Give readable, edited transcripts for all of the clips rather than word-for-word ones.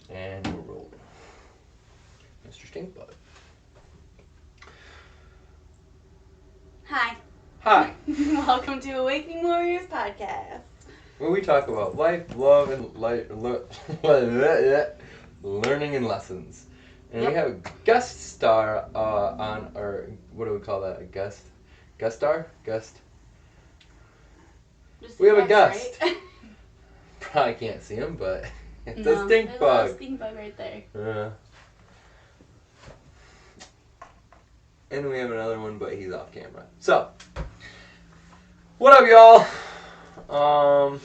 And we're rolling. Mr. Stinkbutt. Hi. Hi. Welcome to Awakening Warriors Podcast. Where we talk about life, love, and learning and lessons. And we have a guest star on our, what do we call that? A guest star? We have a guest. Right? Probably can't see him, but it's No, a stink there's bug. a little stink bug right there. And we have another one, but he's off camera. So, what up, y'all? I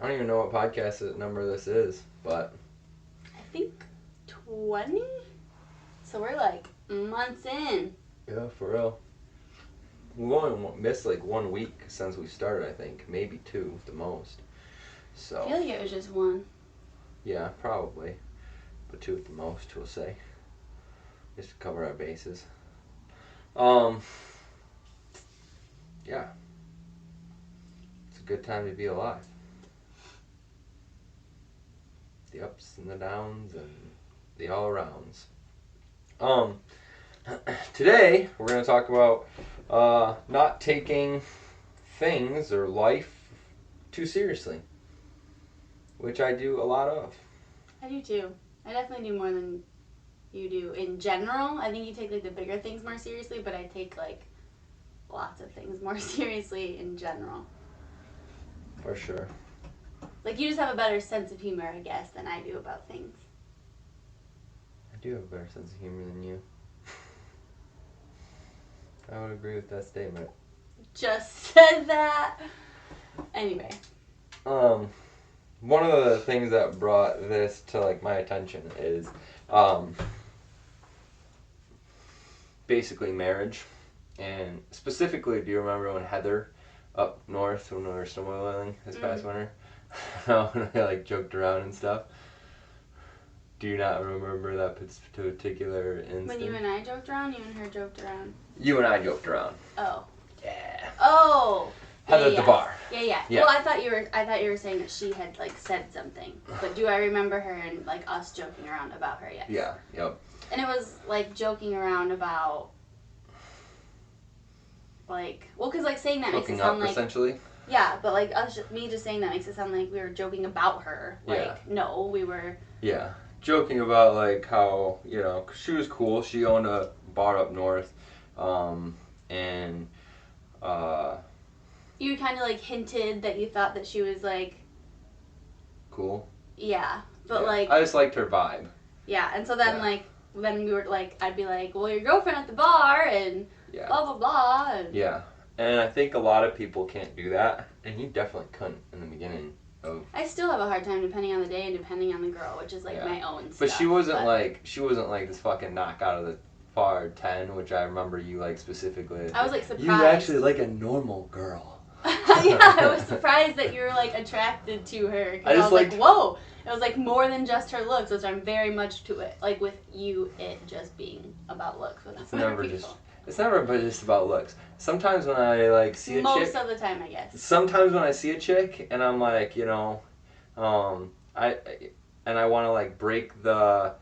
don't even know what podcast number this is, but I think 20? So we're like months in. yeah, for real. We've only missed like 1 week since we started, I think. Maybe 2 at the most. So, I feel like it was just one. yeah, probably. But 2 at the most, we'll say. Just to cover our bases. Yeah. It's a good time to be alive. The ups and the downs and the all-arounds. Today, we're going to talk about not taking things or life too seriously. Which I do a lot of. I do too. I definitely do more than you do in general. I think you take like the bigger things more seriously, but I take like lots of things more seriously in general. For sure. Like you just have a better sense of humor, I guess, than I do about things. I do have a better sense of humor than you. I would agree with that statement. Just said that. Anyway. One of the things that brought this to like my attention is basically marriage. And specifically, do you remember when Heather up north when we were snowmobiling this past winter? When I like joked around and stuff. Do you not remember that particular instance? When you and I joked around, you and her joked around. You and I joked around. Oh. Yeah. Oh. Heather at the bar. Yeah. Yeah. Well, I thought you were saying that she had like said something. But do I remember her and like us joking around about her? Yes. Yeah. Yep. And it was like joking around about like, well, because like saying that makes it Hooking sound up, like essentially. yeah, but like me just saying that makes it sound like we were joking about her. Like Yeah. no, we were. Yeah. Joking about like how, you know, 'cause she was cool. She owned a bar up north, and You kind of like hinted that you thought that she was like. cool. Yeah, but Yeah. like. I just liked her vibe. Yeah, and so then Yeah. then we were like, I'd be like, well, your girlfriend at the bar and Yeah. blah blah blah. And Yeah. And I think a lot of people can't do that, and you definitely couldn't in the beginning of. I still have a hard time depending on the day and depending on the girl, which is like Yeah. my own stuff. But she wasn't like this fucking knock out of the far 10, which I remember you like specifically. I was like surprised. You actually like a normal girl. Yeah, I was surprised that you were like attracted to her. 'Cause I was like, whoa. It was like more than just her looks, which I'm very much to it. Like with you, it just being about looks with It's other never people. It's never just about looks. Sometimes when I like see a chick. Most of the time, I guess. Sometimes when I see a chick and I'm like, you know, I want to like break the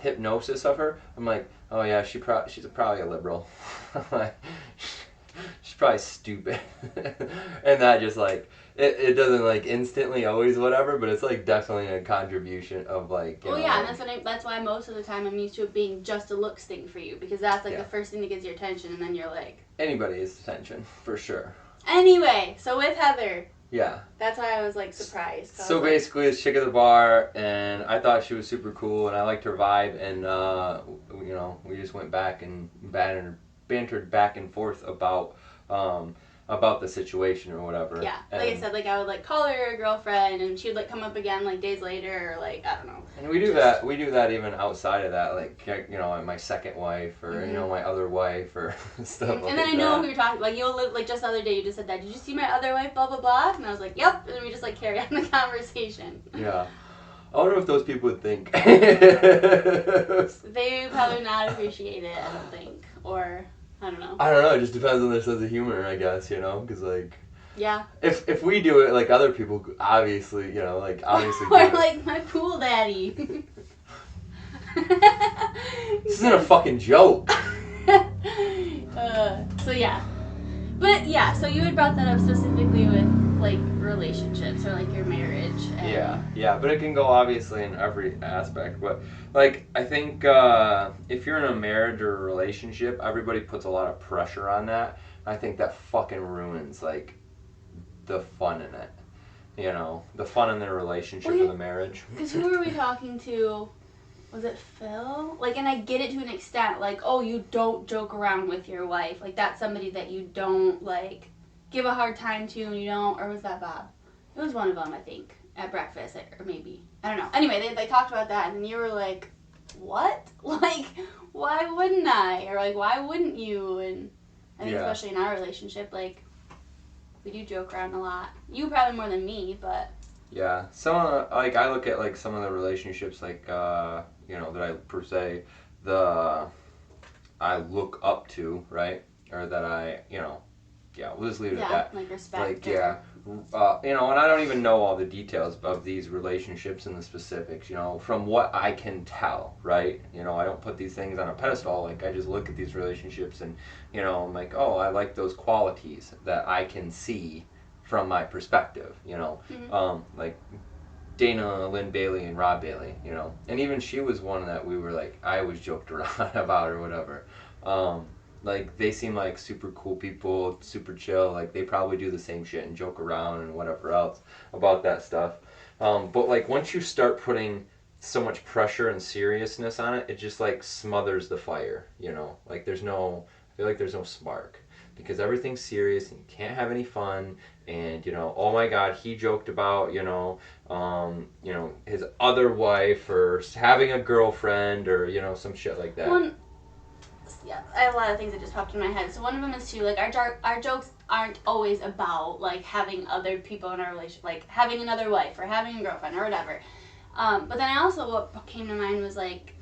hypnosis of her. I'm like, oh yeah, she's probably a liberal. Like, she's probably stupid, and that just like it doesn't like instantly always whatever, but it's like definitely a contribution of like. Well, yeah, and that's why most of the time I'm used to it being just a looks thing for you, because that's like the first thing that gets your attention, and then you're like. Anybody is attention for sure. Anyway, so with Heather. Yeah. That's why I was like surprised. So basically, this chick at the bar, and I thought she was super cool, and I liked her vibe, and you know, we just went back and bantered back and forth about the situation or whatever. Yeah, like I said, like I would like call her a girlfriend, and she would like come up again like days later, or like I don't know. And we do that. We do that even outside of that, like you know, my second wife or you know my other wife or stuff like that. And then I know we were talking like like just the other day you just said that. Did you see my other wife? Blah blah blah. And I was like, yep. And we just like carry on the conversation. Yeah. I wonder if those people would think. They would probably not appreciate it. I don't think, or I don't know. I don't know. It just depends on their sense of humor, I guess. You know, because like Yeah. If we do it, like, other people obviously, you know, like, obviously Or like my pool daddy. This isn't a fucking joke. So yeah. But yeah, so you had brought that up specifically with like relationships or like your marriage. And Yeah, but it can go obviously in every aspect. But like, I think if you're in a marriage or a relationship, everybody puts a lot of pressure on that. I think that fucking ruins like the fun in it. You know, the fun in their relationship or the marriage. Because who were we talking to? Was it Phil? Like, and I get it to an extent. Like, oh, you don't joke around with your wife. Like, that's somebody that you don't, like, give a hard time to and you don't. Or was that Bob? It was one of them, I think, at breakfast. Or maybe. I don't know. Anyway, they talked about that and you were like, what? Like, why wouldn't I? Or, like, why wouldn't you? And I think especially in our relationship, like, we do joke around a lot. You probably more than me, but... Yeah, some like I look at like some of the relationships like you know that I per se I look up to, right, or that I we'll just leave it at that. Like respect. Like you know, and I don't even know all the details of these relationships and the specifics. You know, from what I can tell, right. You know, I don't put these things on a pedestal. Like I just look at these relationships and you know I'm like, oh, I like those qualities that I can see from my perspective, you know, like Dana Lynn Bailey and Rob Bailey, you know, and even she was one that we were like, I always joked around about or whatever. Like they seem like super cool people, super chill. Like they probably do the same shit and joke around and whatever else about that stuff. But like once you start putting so much pressure and seriousness on it, it just like smothers the fire, you know. Like I feel like there's no spark because everything's serious and you can't have any fun. And you know, oh my God, he joked about you know his other wife or having a girlfriend or you know some shit like that. Yeah, I have a lot of things that just popped in my head. So one of them is too like our jokes aren't always about like having other people in our relationship, like having another wife or having a girlfriend or whatever. But then I also what came to mind was like,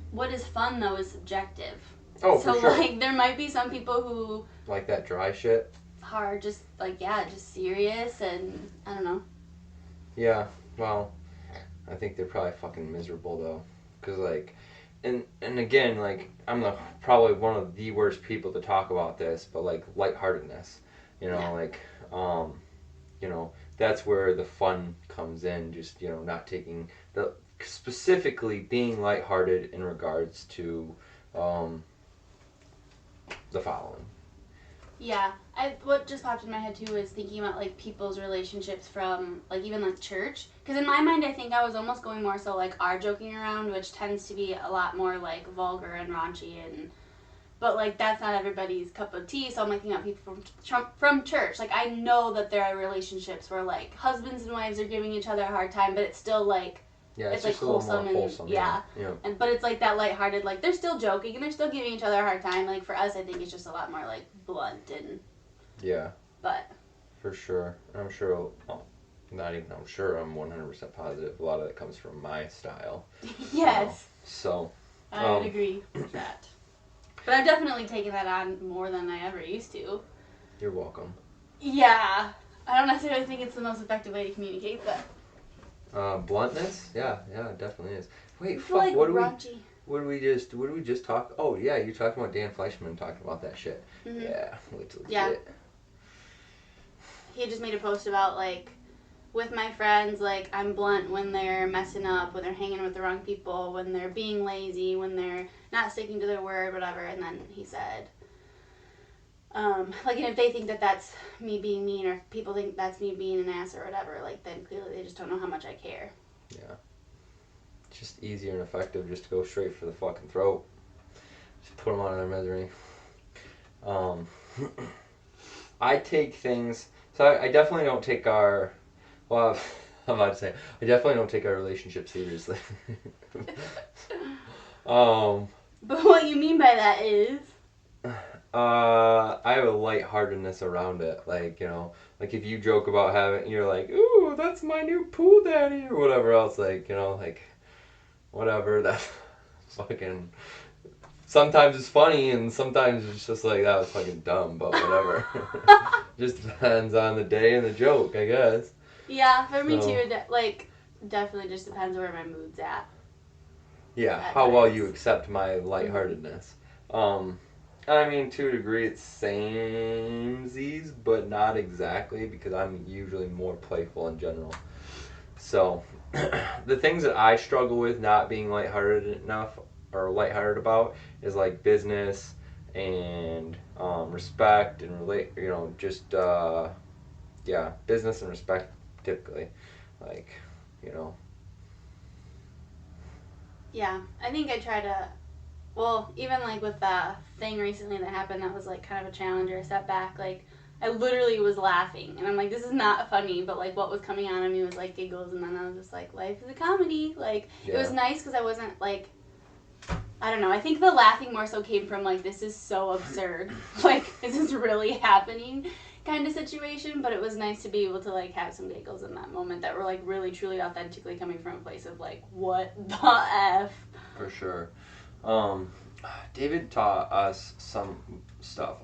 what is fun though is subjective. Oh, so for sure. Like there might be some people who like that dry shit. Are just like just serious and I don't know. Yeah, well, I think they're probably fucking miserable though, cause like, and again like I'm probably one of the worst people to talk about this, but like lightheartedness, you know, like you know that's where the fun comes in. Just you know not taking the specifically being lighthearted in regards to the following. Yeah, what just popped in my head too is thinking about like people's relationships from like even like church. Because in my mind, I think I was almost going more so like our joking around, which tends to be a lot more like vulgar and raunchy but like that's not everybody's cup of tea. So I'm thinking about people from church. Like I know that there are relationships where like husbands and wives are giving each other a hard time, but it's still like. Yeah, it's like wholesome and wholesome, yeah. But it's like that lighthearted, like they're still joking and they're still giving each other a hard time. Like for us, I think it's just a lot more like blunt and. Yeah. But. For sure, I'm sure. Well, not even. I'm sure. I'm 100% positive. A lot of that comes from my style. Yes. So. I would agree with that. But I've definitely taken that on more than I ever used to. You're welcome. Yeah, I don't necessarily think it's the most effective way to communicate, but. Bluntness? Yeah, it definitely is. Wait, fuck, like what did we just talk? Oh, yeah, you talked about Dan Fleischman talking about that shit. Mm-hmm. Yeah, wait till you get it. He just made a post about, like, with my friends, like, I'm blunt when they're messing up, when they're hanging with the wrong people, when they're being lazy, when they're not sticking to their word, whatever, and then he said... like, and if they think that that's me being mean, or if people think that's me being an ass or whatever, like, then clearly they just don't know how much I care. Yeah. It's just easier and effective just to go straight for the fucking throat. Just put them out of their misery. I take things... So I definitely don't take our... Well, I'm about to say, I definitely don't take our relationship seriously. But what you mean by that is... I have a lightheartedness around it. Like, you know, like if you joke about having, you're like, ooh, that's my new pool daddy, or whatever else. Like, you know, like, whatever, that fucking sometimes it's funny and sometimes it's just like, that was fucking dumb, but whatever. Just depends on the day and the joke, I guess. Yeah, for me too. Definitely just depends where my mood's at. Yeah, how well you accept my lightheartedness. I mean, to a degree, it's samesies, but not exactly, because I'm usually more playful in general. So, the things that I struggle with not being lighthearted enough, or lighthearted about, is like business and respect and business and respect typically, like, you know. Yeah, I think I try to. Well, even like with the thing recently that happened, that was like kind of a challenge or a setback. Like, I literally was laughing, and I'm like, this is not funny, but like what was coming out of me was like giggles, and then I was just like, life is a comedy. Like, it was nice because I wasn't like, I don't know. I think the laughing more so came from like, this is so absurd. Like, is this really happening? Kind of situation, but it was nice to be able to like have some giggles in that moment that were like really truly authentically coming from a place of like, what the F? For sure. David taught us some stuff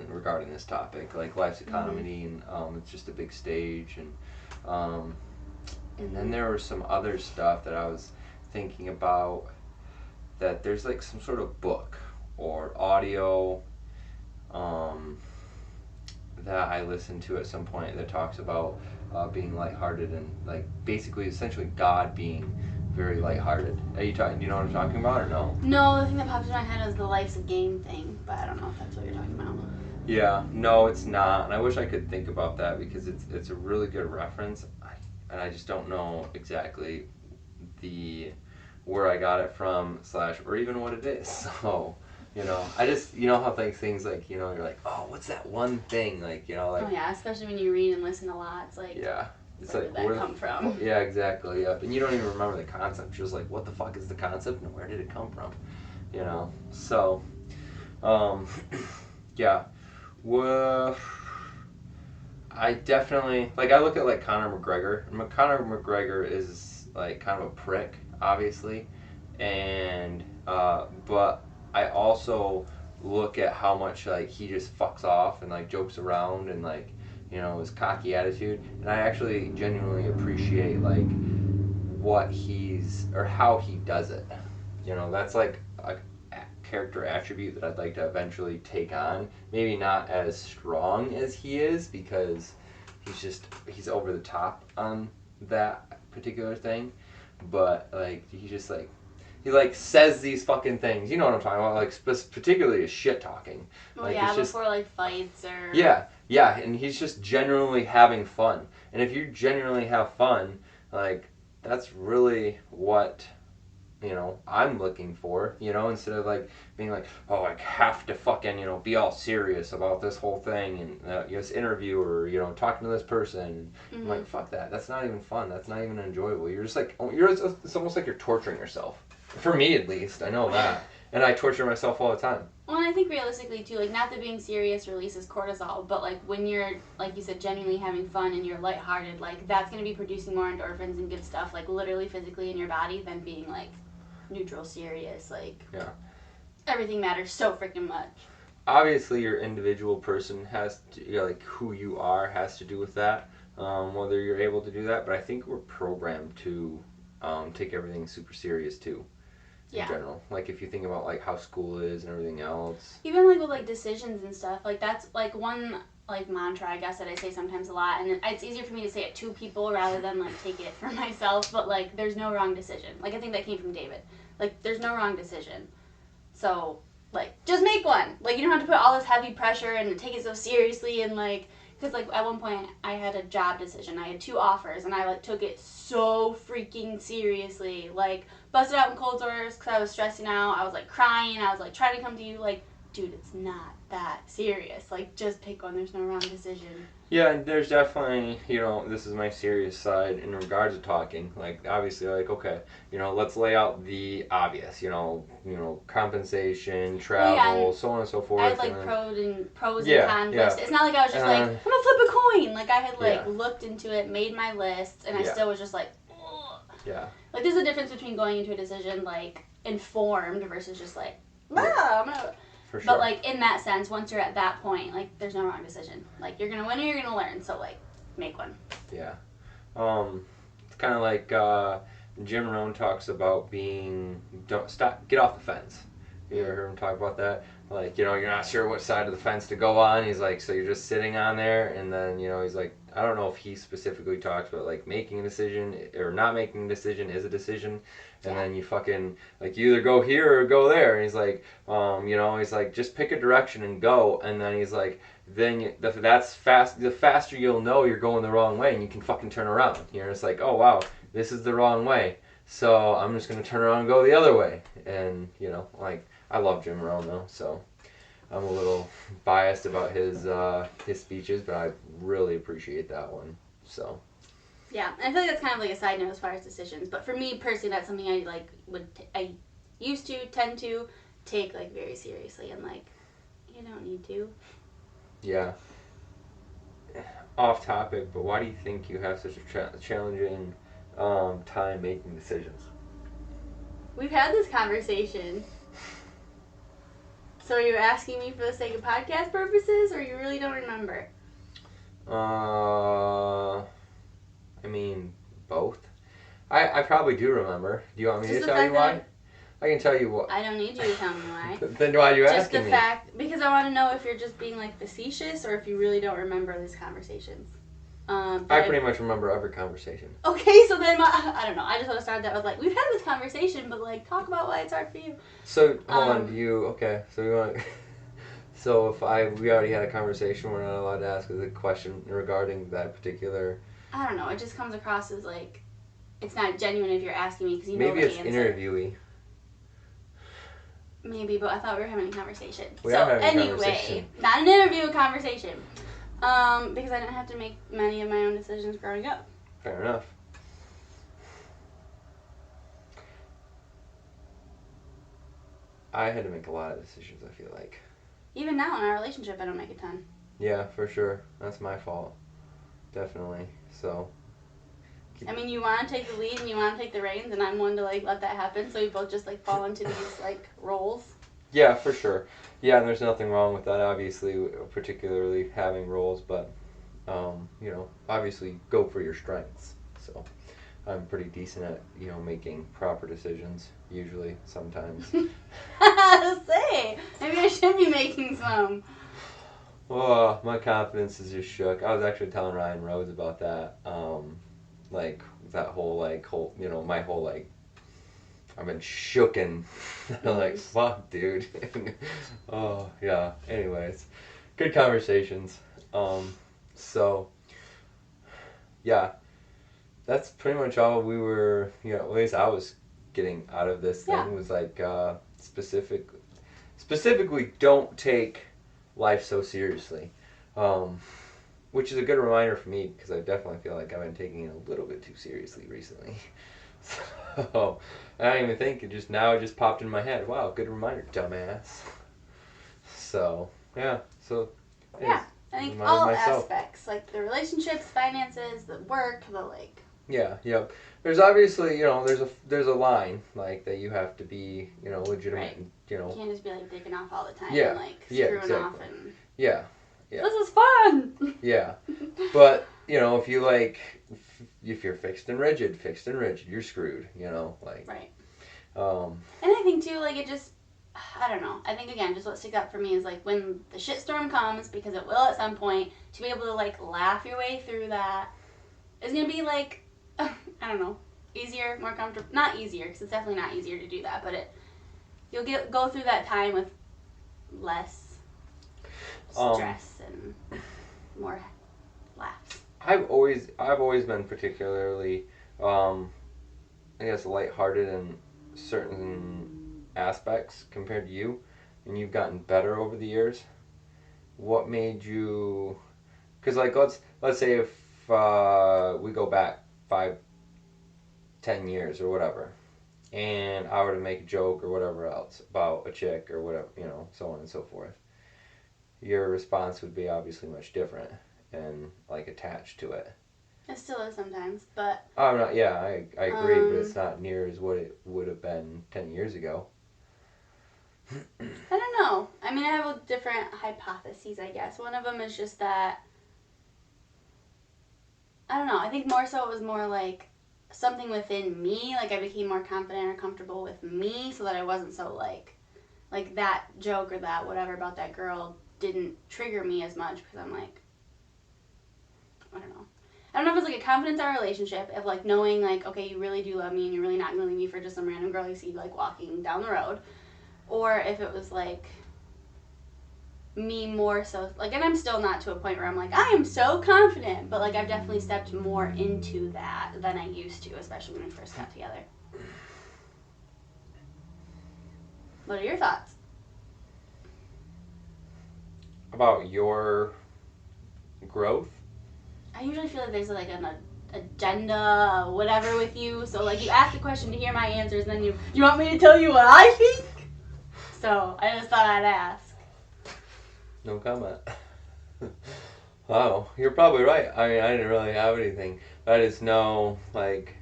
regarding this topic, like life's economy, and it's just a big stage, and then there was some other stuff that I was thinking about, that there's like some sort of book or audio that I listened to at some point that talks about being lighthearted and like basically essentially God being very lighthearted. Do you know what I'm talking about or no? No, the thing that pops in my head is the life's a game thing, but I don't know if that's what you're talking about. Yeah, no, it's not, and I wish I could think about that because it's a really good reference, and I just don't know exactly where I got it from / or even what it is. So, I just, how things like, you're like, oh, what's that one thing, like, like. Oh yeah, especially when you read and listen a lot, it's like. Yeah. It's where like, did that come from? Yeah, exactly. Yep. And you don't even remember the concept. You're just like, what the fuck is the concept and where did it come from? So, yeah. Well, I definitely, like, I look at, like, Conor McGregor. And Conor McGregor is, like, kind of a prick, obviously. And, but I also look at how much, like, he just fucks off and, like, jokes around and, like, his cocky attitude, and I actually genuinely appreciate like how he does it. That's like a character attribute that I'd like to eventually take on. Maybe not as strong as he is because he's over the top on that particular thing, but like he says these fucking things. You know what I'm talking about? Like particularly his shit talking. Well, like, yeah, before like fights or. Yeah, and he's just genuinely having fun. And if you genuinely have fun, like, that's really what, I'm looking for, instead of, like, being like, oh, I have to fucking, be all serious about this whole thing and this interview or, talking to this person. Mm-hmm. I'm like, fuck that. That's not even fun. That's not even enjoyable. You're just like, it's almost like you're torturing yourself. For me, at least. I know that. And I torture myself all the time. Well, and I think realistically, too, like, not that being serious releases cortisol, but, like, when you're, like you said, genuinely having fun and you're lighthearted, like, that's going to be producing more endorphins and good stuff, like, literally physically in your body than being, like, neutral, serious, like, yeah. Everything matters so freaking much. Obviously, your individual person has to, like, who you are has to do with that, whether you're able to do that, but I think we're programmed to take everything super serious, too. In general, like if you think about like how school is and everything else, even like with like decisions and stuff, like that's like one like mantra I guess that I say sometimes a lot, and it's easier for me to say it to people rather than like take it for myself, but like there's no wrong decision. Like I think that came from David, like there's no wrong decision, so like just make one. Like you don't have to put all this heavy pressure and take it so seriously, and like because like at one point I had a job decision, I had 2 offers, and I like took it so freaking seriously, like busted out in cold sores because I was stressing out. I was like crying. I was like trying to come to you like, dude, it's not that serious. Like just pick one. There's no wrong decision. Yeah, and there's definitely, this is my serious side in regards to talking. Like obviously, like okay, let's lay out the obvious. Compensation, travel, so on and so forth. I had like pros and cons list. It's not like I was just like I'm gonna flip a coin. Like I had like looked into it, made my list, and I still was just like. Yeah. Like, there's a difference between going into a decision, like, informed versus just, like, I'm gonna. For sure. But like in that sense, once you're at that point, like there's no wrong decision. Like you're gonna win or you're gonna learn. So like make one. Yeah. It's kind of like Jim Rohn talks about get off the fence. You ever heard him talk about that? Like, you're not sure which side of the fence to go on. He's like, so you're just sitting on there, and then, he's like, I don't know if he specifically talks about, like, making a decision or not making a decision is a decision, and then you fucking, like, you either go here or go there, and he's like, he's like, just pick a direction and go, and then he's like, then that's fast. The faster you'll know you're going the wrong way, and you can fucking turn around. It's like, oh, wow, this is the wrong way, so I'm just going to turn around and go the other way, and, like, I love Jim Rohn though, so I'm a little biased about his speeches, but I really appreciate that one. So yeah, I feel like that's kind of like a side note as far as decisions. But for me personally, that's something I I used to tend to take like very seriously, and like you don't need to. Yeah. Off topic, but why do you think you have such a challenging time making decisions? We've had this conversation. So are you asking me for the sake of podcast purposes, or you really don't remember? I mean, both. I probably do remember. Do you want me to tell you why? I can tell you what. I don't need you to tell me why. Then why are you asking me? Just the fact, because I want to know if you're just being like facetious or if you really don't remember these conversations. I pretty much remember every conversation. Okay, so then I don't know. I just want to start that with like, we've had this conversation, but like, talk about why it's hard for you. So hold on, okay? So we want. So we already had a conversation, we're not allowed to ask a question regarding that particular. I don't know. It just comes across as like, it's not genuine if you're asking me because you know maybe the it's answer. interviewee. Maybe, but I thought we were having a conversation. We are having a conversation. Not an interview, a conversation. Because I didn't have to make many of my own decisions growing up. Fair enough. I had to make a lot of decisions, I feel like. Even now in our relationship, I don't make a ton. Yeah, for sure. That's my fault. Definitely. So. I mean, you want to take the lead and you want to take the reins, and I'm one to like let that happen. So we both just like fall into these like roles. Yeah, for sure. Yeah, and there's nothing wrong with that. Obviously, particularly having roles, but obviously go for your strengths. So I'm pretty decent at making proper decisions. Usually, sometimes. Say, maybe I should be making some. Oh, my confidence is just shook. I was actually telling Ryan Rhodes about that. Like that whole my whole I've been shooken. Like, fuck, dude. Oh, yeah. Anyways, good conversations. So, yeah, that's pretty much all we were, at least I was getting out of this thing was like, specifically don't take life so seriously. Which is a good reminder for me because I definitely feel like I've been taking it a little bit too seriously recently. So, I don't even think it just popped in my head. Wow, good reminder, dumbass. So, yeah. So, yeah, I think all aspects, like the relationships, finances, the work, the like. Yeah, yep. There's obviously, there's a line like that you have to be, legitimate. Right. And, You can't just be like dicking off all the time. Yeah. And, like screwing exactly. off and. Yeah. Yeah. This is fun. Yeah, but if you if you're fixed and rigid, you're screwed. Right. And I think too, like it just, I don't know. I think again, just what sticks out for me is like when the shitstorm comes, because it will at some point, to be able to like laugh your way through that is gonna be like, I don't know, easier, more comfortable. Not easier, because it's definitely not easier to do that, but you'll go through that time with less stress and more laughs. I've always been particularly, I guess, lighthearted in certain aspects compared to you, and you've gotten better over the years. What made you? Because let's say if we go back 5, 10 years or whatever, and I were to make a joke or whatever else about a chick or whatever, so on and so forth. Your response would be obviously much different and attached to it. It still is sometimes, but I agree, but it's not near as what it would have been 10 years ago. I don't know. I mean, I have different hypotheses, I guess. One of them is just that, I don't know, I think more so it was more like something within me. Like, I became more confident or comfortable with me so that I wasn't so, like that joke or that whatever about that girl didn't trigger me as much because I'm like, I don't know. I don't know if it's like a confidence in our relationship of like knowing like, okay, you really do love me and you're really not going to leave me for just some random girl you see like walking down the road. Or if it was like me more so, like, and I'm still not to a point where I'm like, I am so confident, but like I've definitely stepped more into that than I used to, especially when we first got together. What are your thoughts? About your growth? I usually feel like there's like an agenda, whatever with you. So like you ask a question to hear my answers, and then you want me to tell you what I think? So I just thought I'd ask. No comment. Wow, you're probably right. I mean, I didn't really have anything. I just know, like,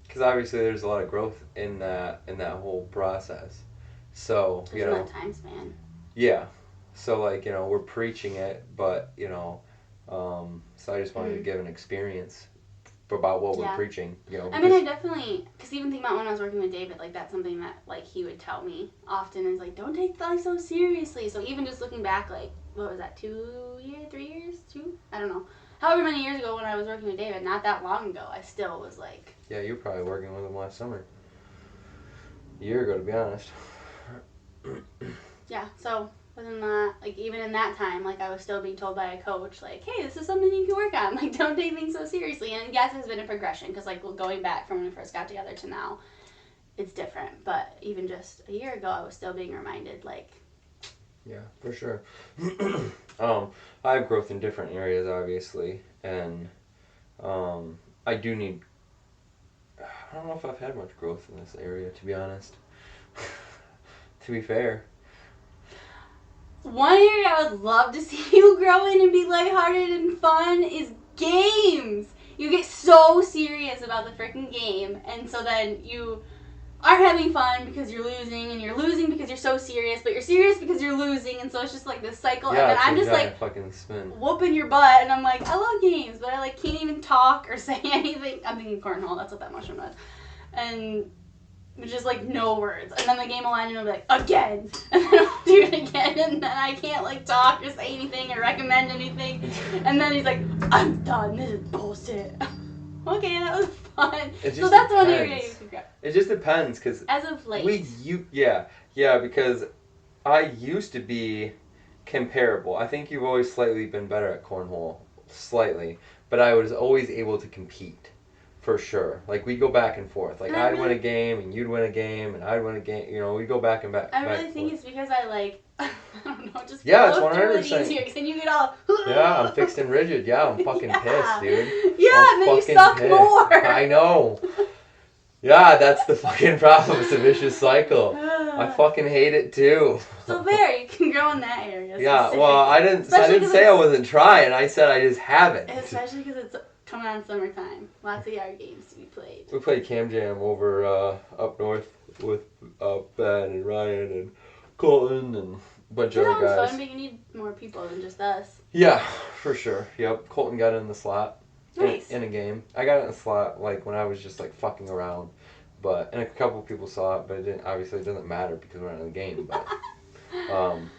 because obviously there's a lot of growth in that whole process. So, Just in that time span. Yeah. So, like, we're preaching it, but, so I just wanted to give an experience about what we're preaching, I mean, I definitely, because even think about when I was working with David, like, that's something that, like, he would tell me often is, like, don't take life so seriously. So even just looking back, like, what was that, 2 years, 3 years, 2? I don't know. However many years ago when I was working with David, not that long ago, I still was, like... Yeah, you were probably working with him last summer. A year ago, to be honest. Yeah, so... within that, like, even in that time, like, I was still being told by a coach, like, hey, this is something you can work on. Like, don't take things so seriously. And yes, it's been a progression, because, like, going back from when we first got together to now, it's different. But even just a year ago, I was still being reminded, like... Yeah, for sure. I have growth in different areas, obviously. And I do need... I don't know if I've had much growth in this area, to be honest. To be fair. One area I would love to see you grow in and be lighthearted and fun is games. You get so serious about the freaking game, and so then you aren't having fun because you're losing, and you're losing because you're so serious, but you're serious because you're losing, and so it's just like this cycle. Yeah, and then I'm just like fucking spin. whooping your butt, and I'm like, I love games, but I like can't even talk or say anything. I'm thinking cornhole. That's what that mushroom was, and. Just like no words, and then the game will end and I'll be like, again, and then I'll do it again, and then I can't like talk or say anything or recommend anything, and then he's like, I'm done, this is bullshit. Okay, that was fun. So that's one area you could grab. It just depends, because as of late, because I used to be comparable. I think you've always slightly been better at cornhole, slightly, but I was always able to compete. For sure. Like, we'd go back and forth. Like, I'd win a game, and you'd win a game, and I'd win a game. We'd go back and back. I really think it's because I, like, I don't know, just yeah, it's 100%. Really easier, because then you get all... yeah, I'm fixed and rigid. Yeah, I'm fucking pissed, dude. Yeah, and then you suck pissed. More. I know. Yeah, that's the fucking problem. It's a vicious cycle. I fucking hate it, too. So there, you can grow in that area. Yeah, well, I didn't say I wasn't trying. I said I just haven't. Especially because it's... coming on summertime. Lots of yard games to be played. We played Cam Jam over up north with Ben and Ryan and Colton and a bunch of other guys. That was fun, but you need more people than just us. Yeah, for sure. Yep. Colton got in the slot. Nice. In a game. I got in the slot like when I was just like fucking around. And a couple people saw it, but it doesn't matter because we're not in the game.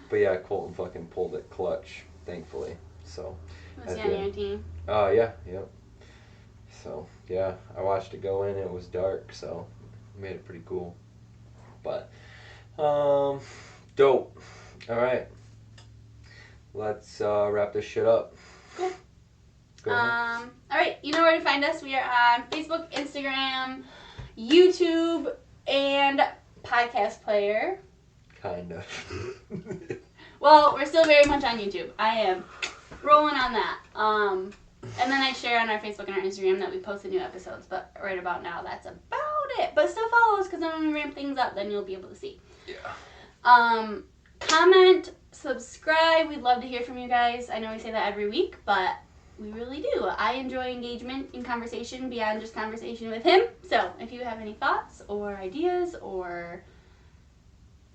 But yeah, Colton fucking pulled it clutch, thankfully. So. Was he on your team? Yeah, yep. So, yeah, I watched it go in. It was dark, so it made it pretty cool. But, dope. All right. Let's wrap this shit up. Cool. All right, you know where to find us. We are on Facebook, Instagram, YouTube, and Podcast Player. Kind of. Well, we're still very much on YouTube. I am rolling on that. And then I share on our Facebook and our Instagram that we post the new episodes, but right about now, that's about it. But still follow us, because then when we ramp things up, then you'll be able to see. Yeah. Comment, subscribe. We'd love to hear from you guys. I know we say that every week, but we really do. I enjoy engagement and conversation beyond just conversation with him. So if you have any thoughts or ideas or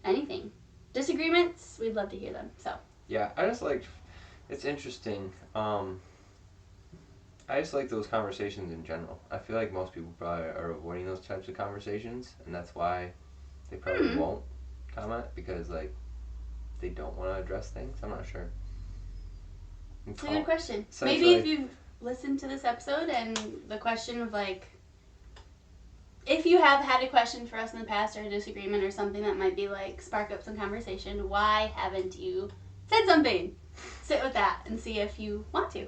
anything. Disagreements, we'd love to hear them. So Yeah, it's interesting. I just like those conversations in general. I feel like most people probably are avoiding those types of conversations, and that's why they probably won't comment, because like they don't want to address things. I'm not sure. It's a good question. So Maybe if you've listened to this episode and the question of like, if you have had a question for us in the past or a disagreement or something that might be like spark up some conversation, why haven't you said something? Sit with that and see if you want to.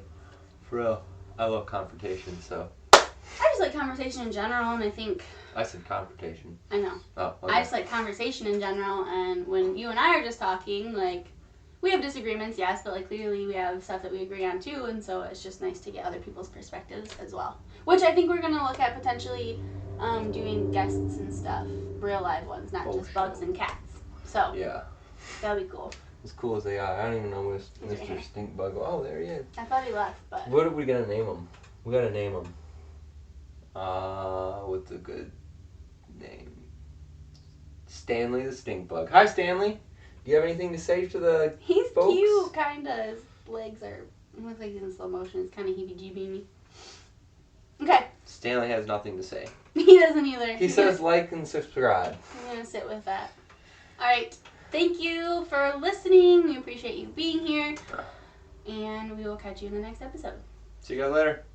For real, I love confrontation, so. I just like conversation in general, and I think. I said confrontation. I know. Oh, okay. I just like conversation in general, and when you and I are just talking, like, we have disagreements, yes, but like clearly we have stuff that we agree on too, and so it's just nice to get other people's perspectives as well. Which I think we're gonna look at potentially doing guests and stuff, real live ones, not just bugs and cats. So yeah, that'll be cool. As cool as they are, I don't even know where Mr. Stinkbug. Oh, there he is. I thought he left, but. What are we gonna name him? We gotta name him. What's a good name? Stanley the Stinkbug. Hi, Stanley. Do you have anything to say to the He's folks? cute, kinda. His legs are. It looks like he's in slow motion. It's kind of heebie-jeebie. Okay. Stanley has nothing to say. He doesn't either. He says like and subscribe. I'm gonna sit with that. Alright. Thank you for listening. We appreciate you being here. And we will catch you in the next episode. See you guys later.